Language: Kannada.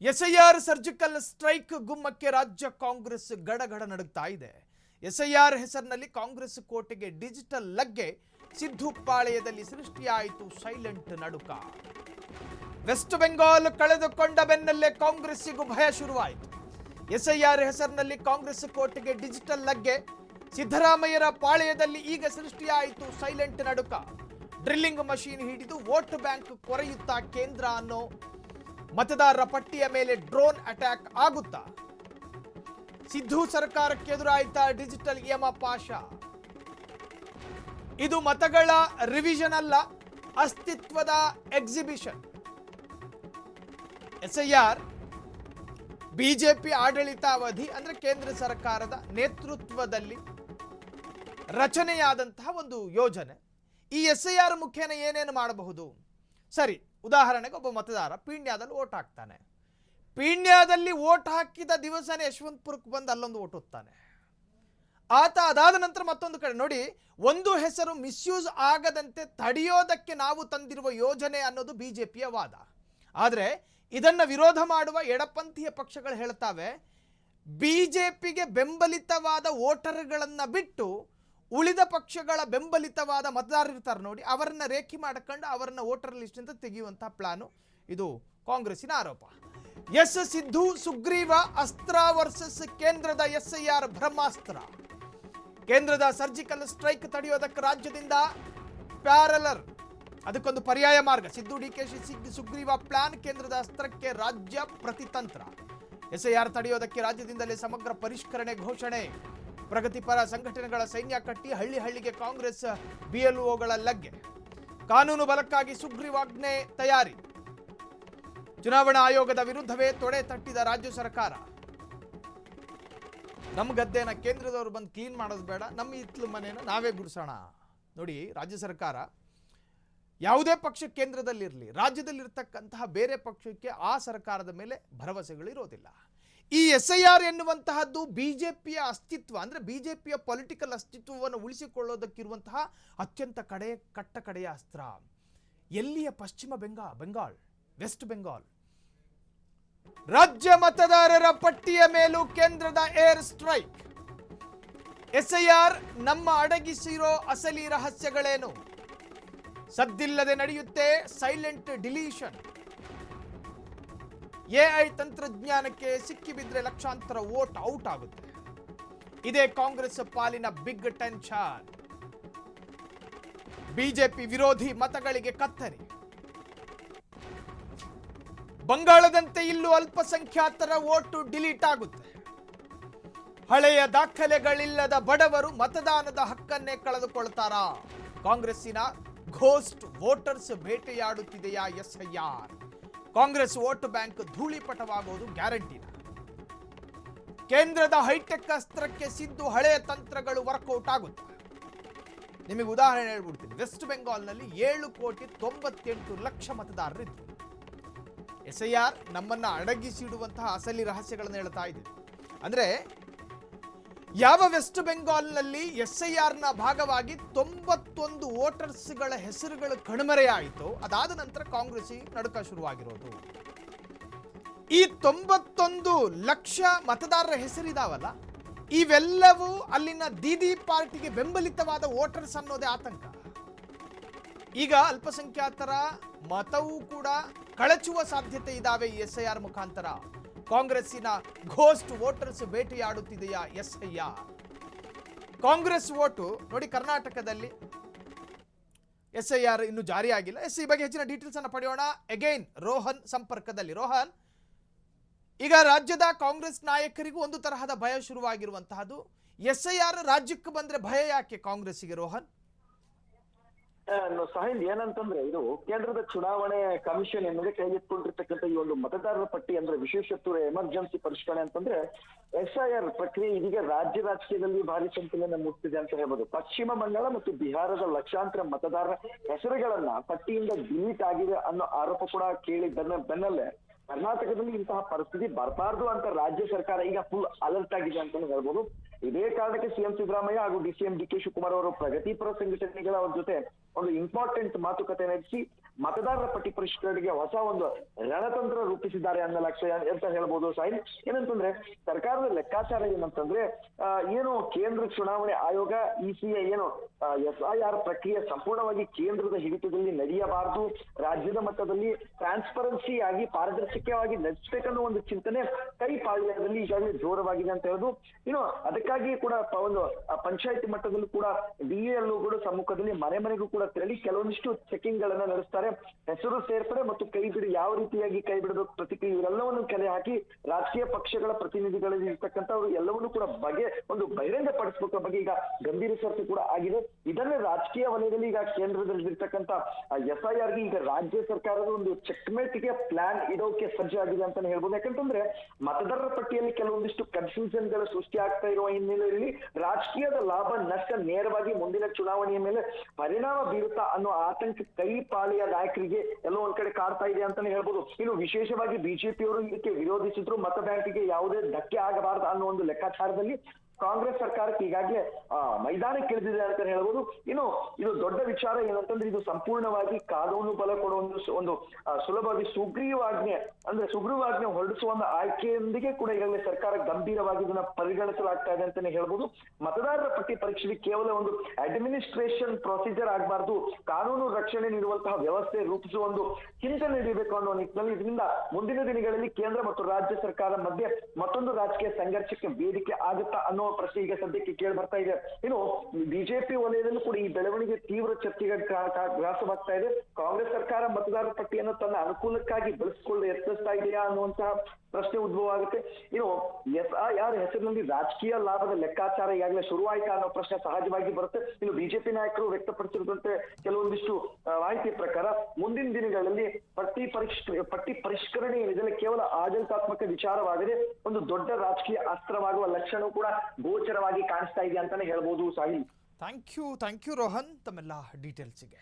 ಎಸ್ಐಆರ್ ಸರ್ಜಿಕಲ್ ಸ್ಟ್ರೈಕ್ ಗುಮ್ಮಕ್ಕೆ ರಾಜ್ಯ ಕಾಂಗ್ರೆಸ್ ಗಡಗಡ ನಡುಗ್ತಾ ಇದೆ. ಎಸ್ಐಆರ್ ಹೆಸರಿನಲ್ಲಿ ಕಾಂಗ್ರೆಸ್ ಕೋಟೆಗೆ ಡಿಜಿಟಲ್ ಲಗ್ಗೆ, ಸಿದ್ದು ಪಾಳೆಯದಲ್ಲಿ ಸೃಷ್ಟಿಯಾಯಿತು ಸೈಲೆಂಟ್ ನಡುಕ. ವೆಸ್ಟ್ ಬೆಂಗಾಲ್ ಕಳೆದುಕೊಂಡ ಬೆನ್ನಲ್ಲೇ ಕಾಂಗ್ರೆಸ್ಸಿಗೂ ಭಯ ಶುರುವಾಯಿತು. ಎಸ್ಐಆರ್ ಹೆಸರಿನಲ್ಲಿ ಕಾಂಗ್ರೆಸ್ ಕೋಟೆಗೆ ಡಿಜಿಟಲ್ ಲಗ್ಗೆ, ಸಿದ್ದರಾಮಯ್ಯರ ಪಾಳೆಯದಲ್ಲಿ ಈಗ ಸೃಷ್ಟಿಯಾಯಿತು ಸೈಲೆಂಟ್ ನಡುಕ. ಡ್ರಿಲ್ಲಿಂಗ್ ಮಷೀನ್ ಹಿಡಿದು ವೋಟ್ ಬ್ಯಾಂಕ್ ಕೊರೆಯುತ್ತಾ ಕೇಂದ್ರ ಅನ್ನೋ ಮತದಾರರ ಪಟ್ಟಿಯ ಮೇಲೆ ಡ್ರೋನ್ ಅಟ್ಯಾಕ್ ಆಗುತ್ತಾ? ಸಿದ್ದು ಸರ್ಕಾರಕ್ಕೆ ಎದುರಾಯಿತ ಡಿಜಿಟಲ್ ಯಮಪಾಶ. ಇದು ಮತಗಳ ರಿವಿಷನ್ ಅಲ್ಲ, ಅಸ್ತಿತ್ವದ ಎಕ್ಸಿಬಿಷನ್. ಎಸ್ಐಆರ್ ಬಿಜೆಪಿ ಆಡಳಿತಾವಧಿ ಅಂದ್ರೆ ಕೇಂದ್ರ ಸರ್ಕಾರದ ನೇತೃತ್ವದಲ್ಲಿ ರಚನೆಯಾದಂತಹ ಒಂದು ಯೋಜನೆ. ಈ ಎಸ್ಐಆರ್ ಮುಖೇನ ಏನೇನು ಮಾಡಬಹುದು? ಸರಿ, ಉದಾಹರಣೆಗೆ ಒಬ್ಬ ಮತದಾರ ಪೀಣ್ಯದಲ್ಲಿ ಓಟ್ ಹಾಕ್ತಾನೆ. ಪೀಣ್ಯದಲ್ಲಿ ಓಟ್ ಹಾಕಿದ ದಿವಸನೇ ಯಶವಂತಪುರಕ್ಕೆ ಬಂದು ಅಲ್ಲೊಂದು ಓಟ್ ಹೊತ್ತಾನೆ. ಆತ ಅದಾದ ನಂತರ ಮತ್ತೊಂದು ಕಡೆ ನೋಡಿ, ಒಂದು ಹೆಸರು ಮಿಸ್ಯೂಸ್ ಆಗದಂತೆ ತಡೆಯೋದಕ್ಕೆ ನಾವು ತಂದಿರುವ ಯೋಜನೆ ಅನ್ನೋದು ಬಿಜೆಪಿಯ ವಾದ. ಆದರೆ ಇದನ್ನು ವಿರೋಧ ಮಾಡುವ ಎಡಪಂಥೀಯ ಪಕ್ಷಗಳು ಹೇಳ್ತಾವೆ, ಬಿಜೆಪಿಗೆ ಬೆಂಬಲಿತವಾದ ವೋಟರ್ಗಳನ್ನು ಬಿಟ್ಟು ಉಳಿದ ಪಕ್ಷಗಳ ಬೆಂಬಲಿತವಾದ ಮತದಾರರು ಇರ್ತಾರೆ ನೋಡಿ, ಅವರನ್ನ ರೇಖಿ ಮಾಡಿಕೊಂಡು ಅವರನ್ನ ವೋಟರ್ ಲಿಸ್ಟ್ ಅಂತ ತೆಗೆಯುವಂತಹ ಪ್ಲಾನು ಇದು ಕಾಂಗ್ರೆಸ್ಸಿನ ಆರೋಪ. ಎಸ್ ಸಿದ್ದು ಸುಗ್ರೀವ ಅಸ್ತ್ರ ವರ್ಸಸ್ ಕೇಂದ್ರದ ಎಸ್ಐಆರ್ ಬ್ರಹ್ಮಾಸ್ತ್ರ. ಕೇಂದ್ರದ ಸರ್ಜಿಕಲ್ ಸ್ಟ್ರೈಕ್ ತಡೆಯೋದಕ್ಕೆ ರಾಜ್ಯದಿಂದ ಪ್ಯಾರಲರ್, ಅದಕ್ಕೊಂದು ಪರ್ಯಾಯ ಮಾರ್ಗ. ಸಿದ್ದು ಡಿಕೆಶಿ ಸುಗ್ರೀವ ಪ್ಲಾನ್, ಕೇಂದ್ರದ ಅಸ್ತ್ರಕ್ಕೆ ರಾಜ್ಯ ಪ್ರತಿತಂತ್ರ. ಎಸ್ಐಆರ್ ತಡೆಯೋದಕ್ಕೆ ರಾಜ್ಯದಿಂದಲೇ ಸಮಗ್ರ ಪರಿಷ್ಕರಣೆ ಘೋಷಣೆ. ಪ್ರಗತಿಪರ ಸಂಘಟನೆಗಳ ಸೈನ್ಯ ಕಟ್ಟಿ ಹಳ್ಳಿ ಹಳ್ಳಿಗೆ ಕಾಂಗ್ರೆಸ್ ಬಿಎಲ್ಒಗಳ ಲಗ್ಗೆ. ಕಾನೂನು ಬಲಕ್ಕಾಗಿ ಸುಗ್ರೀವಾಜ್ಞೆ ತಯಾರಿ. ಚುನಾವಣಾ ಆಯೋಗದ ವಿರುದ್ಧವೇ ತೊಡೆ ತಟ್ಟಿದ ರಾಜ್ಯ ಸರ್ಕಾರ. ನಮ್ಮ ಗದ್ದೆನ ಕೇಂದ್ರದವರು ಬಂದು ಕ್ಲೀನ್ ಮಾಡೋದು ಬೇಡ, ನಮ್ಮ ಹಿತ್ತಲು ಮನೆಯನ್ನು ನಾವೇ ಗುಡಿಸೋಣ. ನೋಡಿ, ರಾಜ್ಯ ಸರ್ಕಾರ ಯಾವುದೇ ಪಕ್ಷ ಕೇಂದ್ರದಲ್ಲಿರಲಿ, ರಾಜ್ಯದಲ್ಲಿರ್ತಕ್ಕಂತಹ ಬೇರೆ ಪಕ್ಷಕ್ಕೆ ಆ ಸರ್ಕಾರದ ಮೇಲೆ ಭರವಸೆಗಳು ಇರೋದಿಲ್ಲ. ಈ ಎಸ್ಐಆರ್ ಎನ್ನುವಂತಹದ್ದು ಬಿಜೆಪಿಯ ಅಸ್ತಿತ್ವ ಅಂದ್ರೆ ಬಿಜೆಪಿಯ ಪೊಲಿಟಿಕಲ್ ಅಸ್ತಿತ್ವವನ್ನು ಉಳಿಸಿಕೊಳ್ಳೋದಕ್ಕಿರುವಂತಹ ಅತ್ಯಂತ ಕಟ್ಟಕಡೆಯ ಅಸ್ತ್ರ. ಎಲ್ಲಿಯ ಪಶ್ಚಿಮ ಬೆಂಗಾಲ್, ವೆಸ್ಟ್ ಬೆಂಗಾಲ್ ರಾಜ್ಯ ಮತದಾರರ ಪಟ್ಟಿಯ ಮೇಲೂ ಕೇಂದ್ರದ ಏರ್ ಸ್ಟ್ರೈಕ್. ಎಸ್ಐಆರ್ ನಮ್ಮ ಅಡಗಿಸಿರೋ ಅಸಲಿ ರಹಸ್ಯಗಳೇನು? ಸದ್ದಿಲ್ಲದೆ ನಡೆಯುತ್ತೆ ಸೈಲೆಂಟ್ ಡಿಲೀಷನ್. ಎಐ ತಂತ್ರಜ್ಞಾನಕ್ಕೆ ಸಿಕ್ಕಿಬಿದ್ರೆ ಲಕ್ಷಾಂತರ ವೋಟ್ ಔಟ್ ಆಗುತ್ತೆ. ಇದೇ ಕಾಂಗ್ರೆಸ್ ಪಾಲಿನ ಬಿಗ್ ಟೆನ್ಷನ್. ಬಿಜೆಪಿ ವಿರೋಧಿ ಮತಗಳಿಗೆ ಕತ್ತರಿ. ಬಂಗಾಳದಂತೆ ಇಲ್ಲೂ ಅಲ್ಪಸಂಖ್ಯಾತರ ವೋಟು ಡಿಲೀಟ್ ಆಗುತ್ತೆ. ಹಳೆಯ ದಾಖಲೆಗಳಿಲ್ಲದ ಬಡವರು ಮತದಾನದ ಹಕ್ಕನ್ನೇ ಕಳೆದುಕೊಳ್ತಾರಾ? ಕಾಂಗ್ರೆಸ್ಸಿನ ಘೋಸ್ಟ್ ವೋಟರ್ಸ್ ಬೇಟೆಯಾಡುತ್ತಿದೆಯಾ ಎಸ್ಐಆರ್? ಕಾಂಗ್ರೆಸ್ ವೋಟ್ ಬ್ಯಾಂಕ್ ಧೂಳಿಪಟವಾಗುವುದು ಗ್ಯಾರಂಟಿನ? ಕೇಂದ್ರದ ಹೈಟೆಕ್ ಅಸ್ತ್ರಕ್ಕೆ ಸಿದ್ದು ಹಳೆಯ ತಂತ್ರಗಳು ವರ್ಕೌಟ್ ಆಗುತ್ತೆ. ನಿಮಗೆ ಉದಾಹರಣೆ ಹೇಳ್ಬಿಡ್ತೀನಿ. ವೆಸ್ಟ್ ಬೆಂಗಾಲ್ನಲ್ಲಿ 7,98,00,000 ಮತದಾರರಿದ್ರು. ಎಸ್ಐಆರ್ ನಮ್ಮನ್ನ ಅಡಗಿಸಿಡುವಂತಹ ಅಸಲಿ ರಹಸ್ಯಗಳನ್ನು ಹೇಳ್ತಾ ಇದ್ದೀವಿ. ಅಂದ್ರೆ ಯಾವ ವೆಸ್ಟ್ ಬೆಂಗಾಲ್ನಲ್ಲಿ ಎಸ್ಐಆರ್ನ ಭಾಗವಾಗಿ 91 ವೋಟರ್ಸ್ಗಳ ಹೆಸರುಗಳು ಕಣ್ಮರೆಯಾಯಿತು, ಅದಾದ ನಂತರ ಕಾಂಗ್ರೆಸ್ ನಡುಕ ಶುರುವಾಗಿರೋದು. ಈ 91 ಲಕ್ಷ ಮತದಾರರ ಹೆಸರಿದಾವಲ್ಲ, ಇವೆಲ್ಲವೂ ಅಲ್ಲಿನ ದೀದಿ ಪಾರ್ಟಿಗೆ ಬೆಂಬಲಿತವಾದ ವೋಟರ್ಸ್ ಅನ್ನೋದೇ ಆತಂಕ. ಈಗ ಅಲ್ಪಸಂಖ್ಯಾತರ ಮತವೂ ಕೂಡ ಕಳಚುವ ಸಾಧ್ಯತೆ ಇದಾವೆ ಈ ಎಸ್ಐಆರ್ ಮುಖಾಂತರ. ಕಾಂಗ್ರೆಸ್ಸಿನ ಘೋಸ್ಟ್ ವೋಟರ್ಸ್ ಬೇಟೆಯಾಡುತ್ತಿದೆಯಾ ಎಸ್ಐಆರ್? ಕಾಂಗ್ರೆಸ್ ವೋಟು ನೋಡಿ, ಕರ್ನಾಟಕದಲ್ಲಿ ಎಸ್ಐಆರ್ ಇನ್ನು ಜಾರಿಯಾಗಿಲ್ಲ. ಈ ಬಗ್ಗೆ ಹೆಚ್ಚಿನ ಡೀಟೇಲ್ಸ್ ಅನ್ನು ಪಡೆಯೋಣ. ಅಗೈನ್ ರೋಹನ್ ಸಂಪರ್ಕದಲ್ಲಿ. ರೋಹನ್, ಈಗ ರಾಜ್ಯದ ಕಾಂಗ್ರೆಸ್ ನಾಯಕರಿಗೂ ಒಂದು ತರಹದ ಭಯ ಶುರುವಾಗಿರುವಂತಹದ್ದು. ಎಸ್ಐಆರ್ ರಾಜ್ಯಕ್ಕೆ ಬಂದ್ರೆ ಭಯ ಯಾಕೆ ಕಾಂಗ್ರೆಸ್ಸಿಗೆ ರೋಹನ್? ಸಾಹಿಲ್, ಏನಂತಂದ್ರೆ ಇದು ಕೇಂದ್ರದ ಚುನಾವಣೆ ಕಮಿಷನ್ ಎನ್ನುವುದೇ ಕೈಗೆತ್ತಿಕೊಂಡಿರ್ತಕ್ಕಂಥ ಈ ಒಂದು ಮತದಾರರ ಪಟ್ಟಿ ಅಂದ್ರೆ ವಿಶೇಷತ್ವ ಎಮರ್ಜೆನ್ಸಿ ಪರಿಷ್ಕರಣೆ ಅಂತಂದ್ರೆ ಎಸ್ಐಆರ್ ಪ್ರಕ್ರಿಯೆ ಇದೀಗ ರಾಜ್ಯ ರಾಜಕೀಯದಲ್ಲಿ ಭಾರಿ ಸಂಚಲನ ಮೂಡಿಸಿದೆ ಅಂತ ಹೇಳ್ಬೋದು. ಪಶ್ಚಿಮ ಬಂಗಾಳ ಮತ್ತು ಬಿಹಾರದ ಲಕ್ಷಾಂತರ ಮತದಾರರ ಹೆಸರುಗಳನ್ನ ಪಟ್ಟಿಯಿಂದ ಡಿಲೀಟ್ ಆಗಿದೆ ಅನ್ನೋ ಆರೋಪ ಕೂಡ ಕೇಳಿ ಬೆನ್ನಲ್ಲೇ ಕರ್ನಾಟಕದಲ್ಲಿ ಇಂತಹ ಪರಿಸ್ಥಿತಿ ಬರಬಾರ್ದು ಅಂತ ರಾಜ್ಯ ಸರ್ಕಾರ ಈಗ ಫುಲ್ ಅಲರ್ಟ್ ಆಗಿದೆ ಅಂತಾನೆ ಹೇಳ್ಬೋದು. ಇದೇ ಕಾರಣಕ್ಕೆ ಸಿಎಂ ಸಿದ್ದರಾಮಯ್ಯ ಹಾಗೂ ಡಿಸಿಎಂ ಡಿಕೆ ಶಿವಕುಮಾರ್ ಅವರು ಪ್ರಗತಿಪರ ಸಂಘಟನೆಗಳ ಅವ್ರ ಜೊತೆ ಒಂದು ಇಂಪಾರ್ಟೆಂಟ್ ಮಾತುಕತೆ ನಡೆಸಿ ಮತದಾರರ ಪಟ್ಟಿ ಪರಿಷ್ಕರಣೆಗೆ ಹೊಸ ಒಂದು ರಣತಂತ್ರ ರೂಪಿಸಿದ್ದಾರೆ ಅನ್ನಲಾಗ್ತದೆ ಅಂತ ಹೇಳ್ಬೋದು ಸಾಹಿಲ್. ಏನಂತಂದ್ರೆ ಸರ್ಕಾರದ ಲೆಕ್ಕಾಚಾರ ಏನಂತಂದ್ರೆ ಏನು ಕೇಂದ್ರ ಚುನಾವಣೆ ಆಯೋಗ ಇಸಿಐ ಏನು SIR ಪ್ರಕ್ರಿಯೆ ಸಂಪೂರ್ಣವಾಗಿ ಕೇಂದ್ರದ ಹಿಡಿತದಲ್ಲಿ ನಡೆಯಬಾರದು, ರಾಜ್ಯದ ಮಟ್ಟದಲ್ಲಿ ಟ್ರಾನ್ಸ್ಪರೆನ್ಸಿ ಆಗಿ ಪಾರದರ್ಶಕವಾಗಿ ನಡೆಸಬೇಕನ್ನೋ ಒಂದು ಚಿಂತನೆ ಕೈ ಪಾಳ್ಯದಲ್ಲಿ ಈಗಾಗಲೇ ಜೋರವಾಗಿದೆ ಅಂತ ಹೇಳುದು. ಇನ್ನು ಅದಕ್ಕಾಗಿ ಕೂಡ ಒಂದು ಪಂಚಾಯತಿ ಮಟ್ಟದಲ್ಲೂ ಕೂಡ DALO ಕೂಡ ಸಮ್ಮುಖದಲ್ಲಿ ಮನೆ ಮನೆಗೂ ಕೂಡ ತೆರಳಿ ಕೆಲವೊಂದಿಷ್ಟು ಚೆಕಿಂಗ್ ಗಳನ್ನ ನಡೆಸ್ತಾರೆ. ಹೆಸರು ಸೇರ್ಪಡೆ ಮತ್ತು ಕೈ ಬಿಡಿ ಯಾವ ರೀತಿಯಾಗಿ ಕೈ ಬಿಡಬೇಕು ಪ್ರತಿಕ್ರಿಯೆ ಇವೆಲ್ಲವನ್ನು ಕಲೆ ಹಾಕಿ ರಾಜಕೀಯ ಪಕ್ಷಗಳ ಪ್ರತಿನಿಧಿಗಳಲ್ಲಿ ಇರ್ತಕ್ಕಂಥವ್ರು ಎಲ್ಲವನ್ನೂ ಕೂಡ ಒಂದು ಬಹಿರಂಗ ಪಡಿಸಬೇಕು ಬಗ್ಗೆ ಈಗ ಗಂಭೀರ ಚರ್ಚೆ ಕೂಡ ಆಗಿದೆ. ಇದನ್ನೇ ರಾಜಕೀಯ ವಲಯದಲ್ಲಿ ಈಗ ಕೇಂದ್ರದಲ್ಲಿರ್ತಕ್ಕಂಥ SIR ಗೆ ಈಗ ರಾಜ್ಯ ಸರ್ಕಾರದ ಒಂದು ಚೆಕ್ಮೇಟ್ಗೆ ಪ್ಲಾನ್ ಇಡೋಕೆ ಸಜ್ಜಾಗಿದೆ ಅಂತಾನೆ ಹೇಳ್ಬೋದು. ಯಾಕಂತಂದ್ರೆ ಮತದಾರರ ಪಟ್ಟಿಯಲ್ಲಿ ಕೆಲವೊಂದಿಷ್ಟು ಕನ್ಫ್ಯೂಷನ್ ಗಳು ಸೃಷ್ಟಿ ಆಗ್ತಾ ಇರುವ ಹಿನ್ನೆಲೆಯಲ್ಲಿ ರಾಜಕೀಯದ ಲಾಭ ನಷ್ಟ ನೇರವಾಗಿ ಮುಂದಿನ ಚುನಾವಣೆಯ ಮೇಲೆ ಪರಿಣಾಮ ಬೀರುತ್ತಾ ಅನ್ನೋ ಆತಂಕ ಕೈ ಪಾಳಿಯ ನಾಯಕರಿಗೆ ಎಲ್ಲೋ ಒಂದ್ ಕಡೆ ಕಾಡ್ತಾ ಇದೆ ಅಂತಾನೆ ಹೇಳ್ಬೋದು. ಇನ್ನು ವಿಶೇಷವಾಗಿ ಬಿಜೆಪಿಯವರು ಇದಕ್ಕೆ ವಿರೋಧಿಸಿದ್ರು, ಮತ ಬ್ಯಾಂಕಿಗೆ ಯಾವುದೇ ಧಕ್ಕೆ ಆಗಬಾರದು ಅನ್ನೋ ಒಂದು ಲೆಕ್ಕಾಚಾರದಲ್ಲಿ ಕಾಂಗ್ರೆಸ್ ಸರ್ಕಾರಕ್ಕೆ ಈಗಾಗಲೇ ಮೈದಾನಕ್ಕೆ ಇಳಿದಿದೆ ಅಂತ ಹೇಳ್ಬೋದು. ಇನ್ನು ಇದು ದೊಡ್ಡ ವಿಚಾರ ಏನಂತಂದ್ರೆ ಇದು ಸಂಪೂರ್ಣವಾಗಿ ಕಾನೂನು ಬಲ ಕೊಡುವ ಒಂದು ಸುಲಭವಾಗಿ ಸುಗ್ರೀವಾಜ್ಞೆ ಹೊರಡಿಸುವ ಒಂದು ಆಯ್ಕೆಯೊಂದಿಗೆ ಕೂಡ ಈಗಾಗಲೇ ಸರ್ಕಾರ ಗಂಭೀರವಾಗಿ ಇದನ್ನ ಪರಿಗಣಿಸಲಾಗ್ತಾ ಇದೆ ಅಂತಾನೆ ಹೇಳ್ಬೋದು. ಮತದಾರರ ಪಟ್ಟಿ ಪರೀಕ್ಷೆಗೆ ಕೇವಲ ಒಂದು ಅಡ್ಮಿನಿಸ್ಟ್ರೇಷನ್ ಪ್ರೊಸೀಜರ್ ಆಗಬಾರ್ದು, ಕಾನೂನು ರಕ್ಷಣೆ ನೀಡುವಂತಹ ವ್ಯವಸ್ಥೆ ರೂಪಿಸುವ ಒಂದು ಚಿಂತನೆ ನೀಡಬೇಕು ಅನ್ನೋ ನಿಟ್ಟಿನಲ್ಲಿ ಇದರಿಂದ ಮುಂದಿನ ದಿನಗಳಲ್ಲಿ ಕೇಂದ್ರ ಮತ್ತು ರಾಜ್ಯ ಸರ್ಕಾರ ಮಧ್ಯೆ ಮತ್ತೊಂದು ರಾಜಕೀಯ ಸಂಘರ್ಷಕ್ಕೆ ವೇದಿಕೆ ಆಗುತ್ತಾ ಅನ್ನೋ ಪ್ರಶ್ನೆ ಈಗ ಸದ್ಯಕ್ಕೆ ಕೇಳಿ ಬರ್ತಾ ಇದೆ. ಇನ್ನು ಬಿಜೆಪಿ ವಲಯದಲ್ಲೂ ಕೂಡ ಈ ಬೆಳವಣಿಗೆ ತೀವ್ರ ಚರ್ಚೆಗೆ ಗ್ರಾಸವಾಗ್ತಾ ಇದೆ. ಕಾಂಗ್ರೆಸ್ ಸರ್ಕಾರ ಮತದಾರರ ಪಟ್ಟಿಯನ್ನು ತನ್ನ ಅನುಕೂಲಕ್ಕಾಗಿ ಬಳಸಿಕೊಳ್ಳಲು ಯತ್ನಿಸ್ತಾ ಇದೆಯಾ ಅನ್ನುವಂತಹ ಪ್ರಶ್ನೆ ಉದ್ಭವ ಆಗುತ್ತೆ. ಇನ್ನು SIR ಹೆಸರಿನಲ್ಲಿ ರಾಜಕೀಯ ಲಾಭದ ಲೆಕ್ಕಾಚಾರ ಈಗಾಗಲೇ ಶುರುವಾಯ್ತಾ ಅನ್ನೋ ಪ್ರಶ್ನೆ ಸಹಜವಾಗಿ ಬರುತ್ತೆ. ಇನ್ನು ಬಿಜೆಪಿ ನಾಯಕರು ವ್ಯಕ್ತಪಡಿಸಿರುವಂತೆ ಕೆಲವೊಂದಿಷ್ಟು ಮಾಹಿತಿ ಪ್ರಕಾರ ಮುಂದಿನ ದಿನಗಳಲ್ಲಿ ಪಟ್ಟಿ ಪರಿಷ್ಕರಣೆ ಏನಿದೆ ಕೇವಲ ಆಡಳಿತಾತ್ಮಕ ವಿಚಾರವಾಗದೆ ಒಂದು ದೊಡ್ಡ ರಾಜಕೀಯ ಅಸ್ತ್ರವಾಗುವ ಲಕ್ಷಣ ಕೂಡ ಗೋಚರವಾಗಿ ಕಾಣಿಸ್ತಾ ಇದೆ ಅಂತಾನೆ ಹೇಳ್ಬೋದು ಸಾಹಿಲ್. ಥ್ಯಾಂಕ್ ಯು ರೋಹನ್ ತಮ್ಮೆಲ್ಲ ಡೀಟೇಲ್ಸ್ಗೆ.